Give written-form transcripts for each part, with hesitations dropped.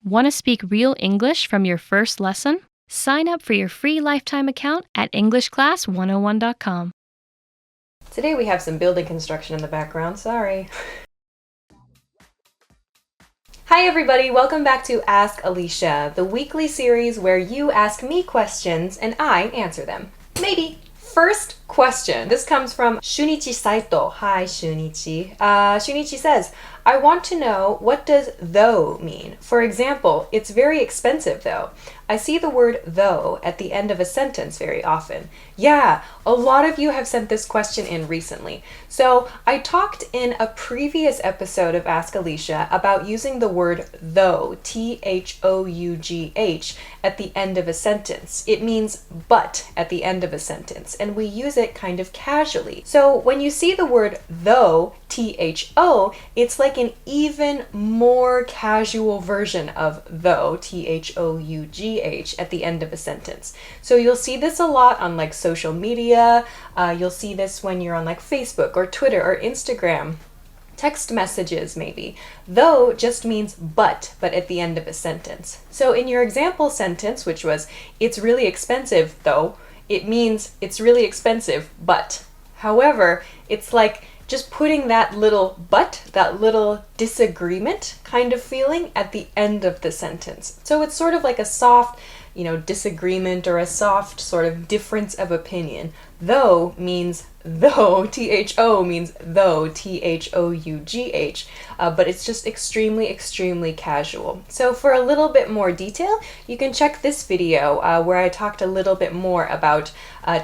Want to speak real English from your first lesson? Sign up for your free lifetime account at EnglishClass101.com. Today we have some building construction in the background, sorry. Hi everybody, welcome back to Ask Alisha, the weekly series where you ask me questions and I answer them. Maybe. First question. This comes from Shunichi Saito. Hi Shunichi. Shunichi says, I want to know, what does though mean? For example, it's very expensive though. I see the word though at the end of a sentence very often. Yeah, a lot of you have sent this question in recently. So I talked in a previous episode of Ask Alisha about using the word though, T-H-O-U-G-H, at the end of a sentence. It means but at the end of a sentence, and we use it kind of casually. So when you see the word though, T-H-O, it's like an even more casual version of though, T-H-O-U-G-H, at the end of a sentence. So you'll see this a lot on like social media. You'll see this when you're on like Facebook or Twitter or Instagram. Text messages maybe. Though just means but at the end of a sentence. So in your example sentence, which was, it's really expensive though, it means it's really expensive but. However, it's like just putting that little but, that little disagreement kind of feeling at the end of the sentence. So it's sort of like a soft, disagreement or a soft sort of difference of opinion. Though means though, T-H-O means though, T-H-O-U-G-H, but it's just extremely, extremely casual. So for a little bit more detail, you can check this video where I talked a little bit more about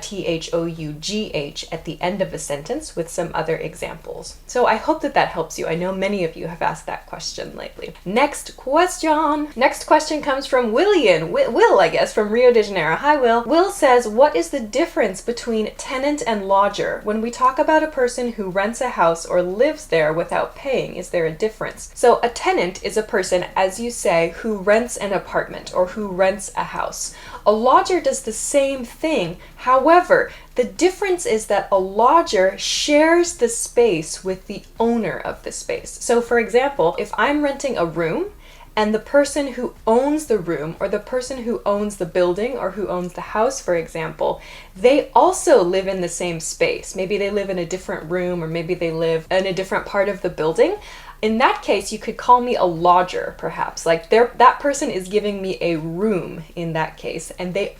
T-H-O-U-G-H at the end of a sentence with some other examples. So I hope that helps you. I know many of you have asked that question lately. Next question. Next question comes from William. Will, I guess, from Rio de Janeiro. Hi, Will. Will says, what is the difference between tenant and lodger? When we talk about a person who rents a house or lives there without paying, is there a difference? So a tenant is a person, as you say, who rents an apartment or who rents a house. A lodger does the same thing. However, the difference is that a lodger shares the space with the owner of the space. So for example, if I'm renting a room, and the person who owns the room, or the person who owns the building, or who owns the house, for example, they also live in the same space. Maybe they live in a different room, or maybe they live in a different part of the building. In that case, you could call me a lodger, perhaps. Like that person is giving me a room in that case, and they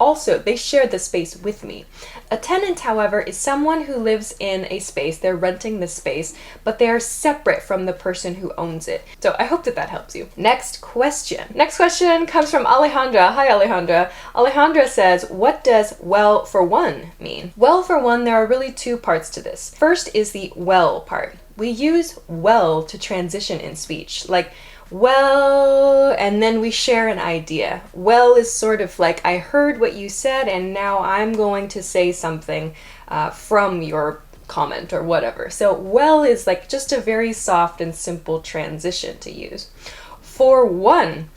share the space with me. A tenant, however, is someone who lives in a space, they're renting the space, but they are separate from the person who owns it. So I hope that helps you. Next question. Next question comes from Alejandra. Hi, Alejandra. Alejandra says, what does well for one mean? Well for one, there are really two parts to this. First is the well part. We use well to transition in speech, like well, and then we share an idea. Well is sort of like, I heard what you said and now I'm going to say something from your comment or whatever. So well is like just a very soft and simple transition to use. For one,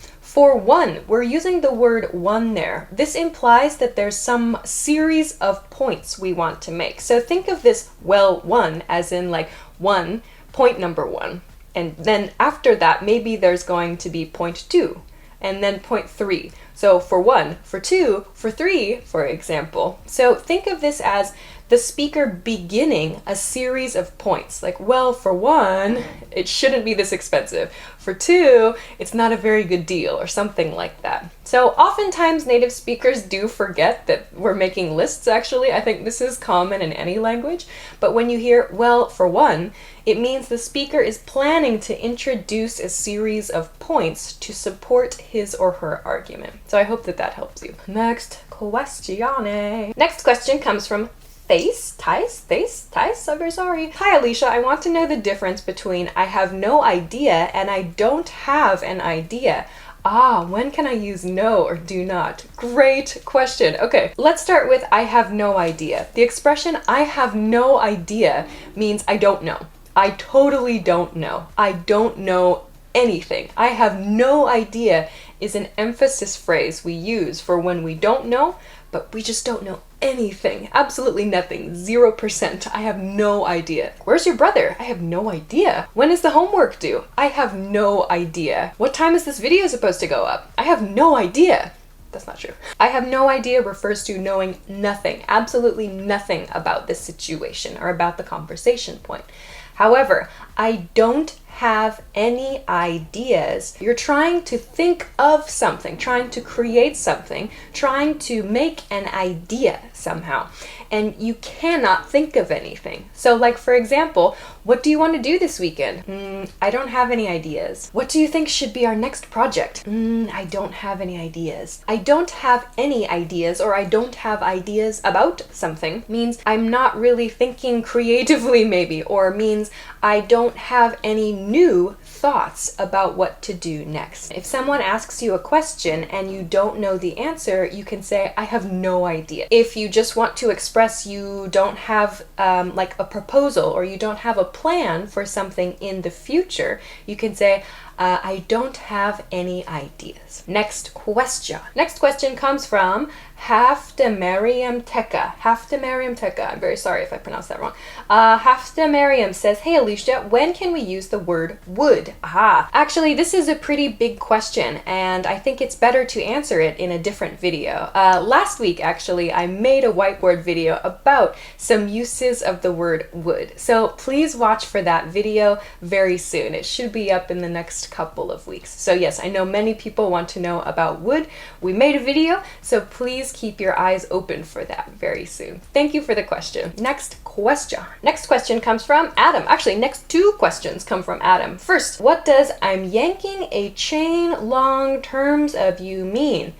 we're using the word one there. This implies that there's some series of points we want to make. So think of this well one as in like one, point number one. And then after that, maybe there's going to be point two, and then point three. So for one, for two, for three, for example. So think of this as the speaker beginning a series of points. Like, well, for one, it shouldn't be this expensive. For two, it's not a very good deal, or something like that. So oftentimes native speakers do forget that we're making lists, actually. I think this is common in any language. But when you hear, well, for one, it means the speaker is planning to introduce a series of points to support his or her argument. So I hope that helps you. Next question. Next question comes from Thais, I'm very sorry. Hi Alisha, I want to know the difference between I have no idea and I don't have an idea. When can I use no or do not? Great question. Okay, let's start with I have no idea. The expression I have no idea means I don't know. I totally don't know. I don't know anything. I have no idea is an emphasis phrase we use for when we don't know, but we just don't know anything. Absolutely nothing. 0%. I have no idea. Where's your brother? I have no idea. When is the homework due? I have no idea. What time is this video supposed to go up? I have no idea. That's not true. I have no idea refers to knowing nothing, absolutely nothing about the situation or about the conversation point. However, I don't have any ideas. You're trying to think of something, trying to create something, trying to make an idea somehow, and you cannot think of anything. So like, for example, what do you want to do this weekend? I don't have any ideas. What do you think should be our next project? I don't have any ideas. I don't have any ideas, or I don't have ideas about something means I'm not really thinking creatively maybe, or means I don't have any new thoughts about what to do next. If someone asks you a question and you don't know the answer, you can say, I have no idea. If you just want to express you don't have like a proposal, or you don't have a plan for something in the future, you can say, I don't have any ideas. Next question. Next question comes from Hafta Mariam Teka. Hafta Mariam Teka. I'm very sorry if I pronounced that wrong. Hafta Mariam says, hey Alisha, when can we use the word would? Aha. Actually, this is a pretty big question, and I think it's better to answer it in a different video. Last week, actually, I made a whiteboard video about some uses of the word would. So please watch for that video very soon. It should be up in the next couple of weeks. So yes, I know many people want to know about would. We made a video, so please keep your eyes open for that very soon. Thank you for the question. Next question. Next question comes from Adam. Actually, next two questions come from Adam. First, what does I'm yanking a chain long terms of you mean?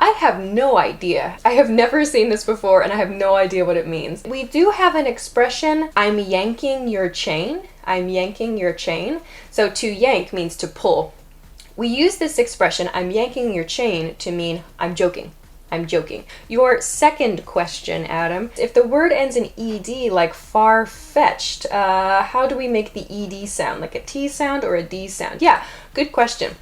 I have no idea. I have never seen this before, and I have no idea what it means. We do have an expression, I'm yanking your chain. I'm yanking your chain. So to yank means to pull. We use this expression, I'm yanking your chain, to mean I'm joking. I'm joking. Your second question, Adam, if the word ends in ed, like far-fetched, how do we make the ed sound? Like a T sound or a D sound? Yeah, good question.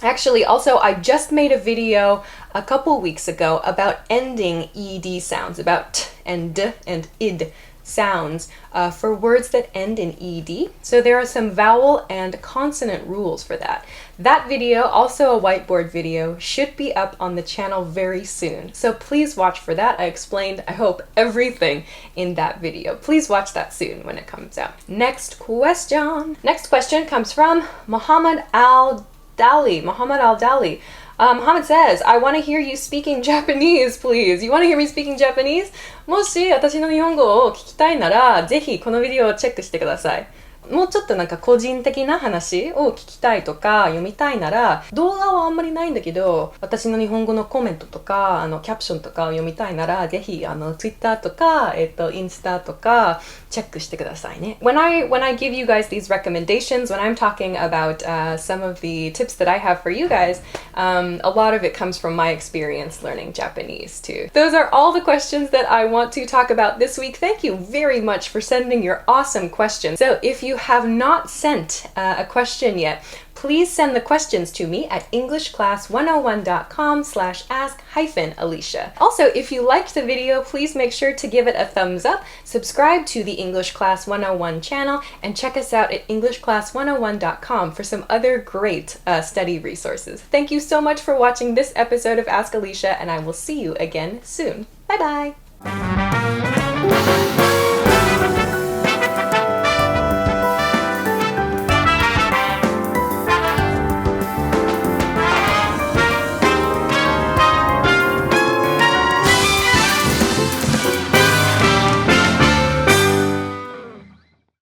Actually, also, I just made a video a couple weeks ago about ending ed sounds, about t and d and id sounds for words that end in ed. So there are some vowel and consonant rules for that. That video, also a whiteboard video, should be up on the channel very soon. So please watch for that. I explained, I hope, everything in that video. Please watch that soon when it comes out. Next question. Next question comes from Muhammad Al-Dali. Muhammad Al-Dali. Muhammad says, I want to hear you speaking Japanese, please. You want to hear me speaking Japanese? もし私の日本語を聞きたいなら、ぜひこのビデオをチェックしてください。もうちょっとなんか個人的な話を聞きたいとか読みたいなら、動画はあんまりないんだけど、私の日本語のコメントとかキャプションとかを読みたいなら、ぜひTwitter とかインスタとかチェックしてくださいね。When I give you guys these recommendations, when I'm talking about some of the tips that I have for you guys, a lot of it comes from my experience learning Japanese too. Those are all the questions that I want to talk about this week. Thank you very much for sending your awesome questions. So if you have not sent a question yet, please send the questions to me at englishclass101.com/ask-Alisha. Also, if you liked the video, please make sure to give it a thumbs up, subscribe to the English Class 101 channel, and check us out at englishclass101.com for some other great study resources. Thank you so much for watching this episode of Ask Alisha, and I will see you again soon. Bye bye!